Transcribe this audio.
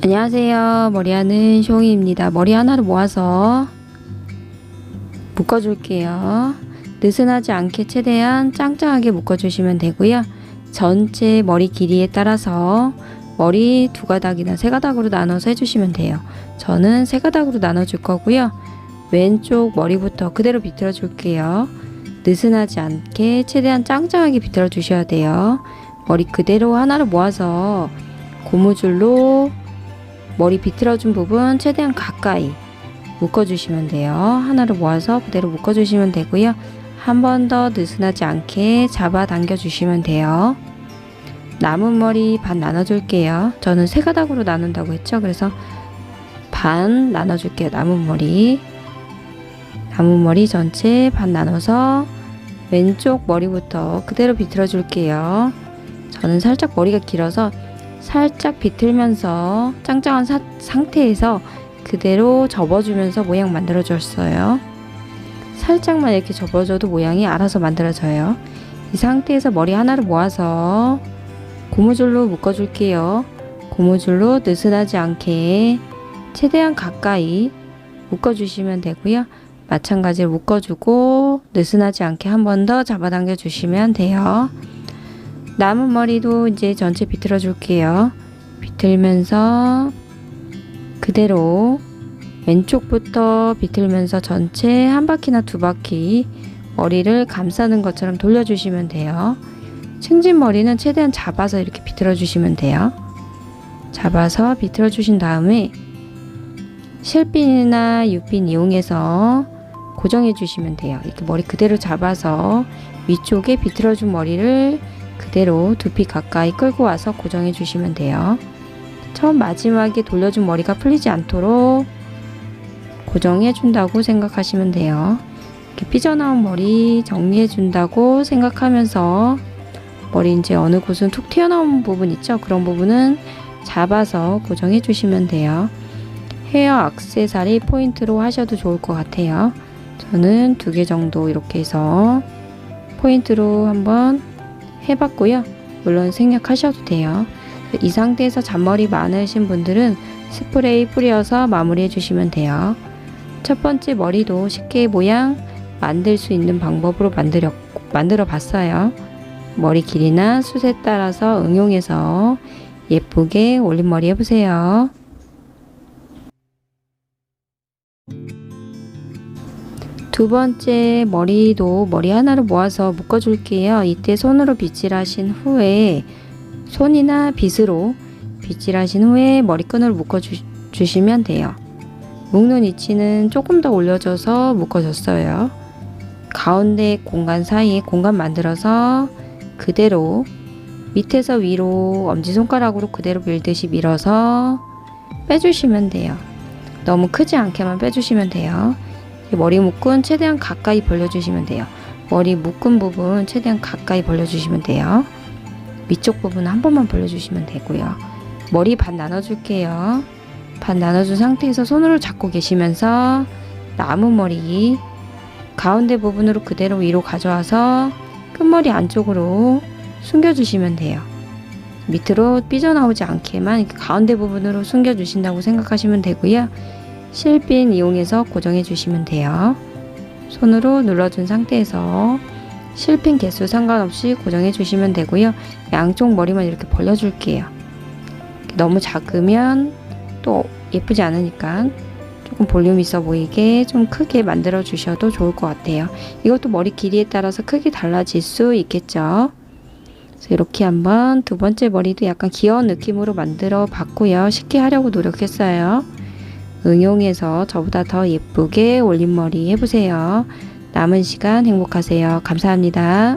안녕하세요. 머리하는 쇼잉입니다. 머리 하나를 모아서 묶어줄게요. 느슨하지 않게 최대한 짱짱하게 묶어주시면 되고요. 전체 머리 길이에 따라서 머리 2가닥이나 3가닥으로 나눠서 해주시면 돼요. 저는 3가닥으로 나눠줄 거고요. 왼쪽 머리부터 그대로 비틀어 줄게요. 느슨하지 않게 최대한 짱짱하게 비틀어 주셔야 돼요. 머리 그대로 하나를 모아서 고무줄로 머리 비틀어준 부분 최대한 가까이 묶어주시면 돼요. 하나를 모아서 그대로 묶어주시면 되고요. 한 번 더 느슨하지 않게 잡아 당겨 주시면 돼요. 남은 머리 반 나눠줄게요. 저는 3가닥으로 나눈다고 했죠. 그래서 반 나눠줄게요. 남은 머리 전체 반 나눠서 왼쪽 머리부터 그대로 비틀어 줄게요. 저는 살짝 머리가 길어서 살짝 비틀면서 짱짱한 상태에서 그대로 접어주면서 모양 만들어 줬어요. 살짝만 이렇게 접어줘도 모양이 알아서 만들어져요. 이 상태에서 머리 하나를 모아서 고무줄로 묶어줄게요. 고무줄로 느슨하지 않게 최대한 가까이 묶어주시면 되고요. 마찬가지로 묶어주고 느슨하지 않게 한 번 더 잡아당겨 주시면 돼요. 남은 머리도 이제 전체 비틀어 줄게요. 비틀면서 그대로 왼쪽부터 비틀면서 전체 한 바퀴나 2바퀴 머리를 감싸는 것처럼 돌려주시면 돼요. 층진 머리는 최대한 잡아서 이렇게 비틀어 주시면 돼요. 잡아서 비틀어 주신 다음에 실핀이나 U핀 이용해서 고정해 주시면 돼요. 이렇게 머리 그대로 잡아서 위쪽에 비틀어 준 머리를 그대로 두피 가까이 끌고 와서 고정해 주시면 돼요. 처음 마지막에 돌려준 머리가 풀리지 않도록 고정해 준다고 생각하시면 돼요. 이렇게 삐져나온 머리 정리해 준다고 생각하면서 머리 이제 어느 곳은 툭 튀어나온 부분 있죠? 그런 부분은 잡아서 고정해 주시면 돼요. 헤어 액세서리 포인트로 하셔도 좋을 것 같아요. 저는 2개 정도 이렇게 해서 포인트로 한번 해봤고요. 물론 생략하셔도 돼요. 이 상태에서 잔머리 많으신 분들은 스프레이 뿌려서 마무리해 주시면 돼요. 첫 번째 머리도 쉽게 모양 만들 수 있는 방법으로 만들어 봤어요. 머리 길이나 숱에 따라서 응용해서 예쁘게 올림머리 해보세요. 두 번째 머리도 머리 하나를 모아서 묶어줄게요. 이때 손으로 빗질하신 후에 손이나 빗으로 빗질하신 후에 머리끈을 묶어주시면 돼요. 묶는 위치는 조금 더 올려줘서 묶어줬어요. 가운데 공간 사이에 공간 만들어서 그대로 밑에서 위로 엄지손가락으로 그대로 밀듯이 밀어서 빼주시면 돼요. 너무 크지 않게만 빼주시면 돼요. 머리 묶은 최대한 가까이 벌려주시면 돼요. 머리 묶은 부분 최대한 가까이 벌려주시면 돼요. 위쪽 부분 한 번만 벌려주시면 되고요. 머리 반 나눠줄게요. 반 나눠준 상태에서 손으로 잡고 계시면서 남은 머리 가운데 부분으로 그대로 위로 가져와서 끝머리 안쪽으로 숨겨주시면 돼요. 밑으로 삐져나오지 않게만 이렇게 가운데 부분으로 숨겨주신다고 생각하시면 되고요. 실핀 이용해서 고정해 주시면 돼요. 손으로 눌러준 상태에서 실핀 개수 상관없이 고정해 주시면 되고요. 양쪽 머리만 이렇게 벌려 줄게요. 너무 작으면 또 예쁘지 않으니까 조금 볼륨 있어 보이게 좀 크게 만들어 주셔도 좋을 것 같아요. 이것도 머리 길이에 따라서 크게 달라질 수 있겠죠. 그래서 이렇게 한번 두 번째 머리도 약간 귀여운 느낌으로 만들어 봤고요. 쉽게 하려고 노력했어요. 응용해서 저보다 더 예쁘게 올림머리 해보세요. 남은 시간 행복하세요. 감사합니다.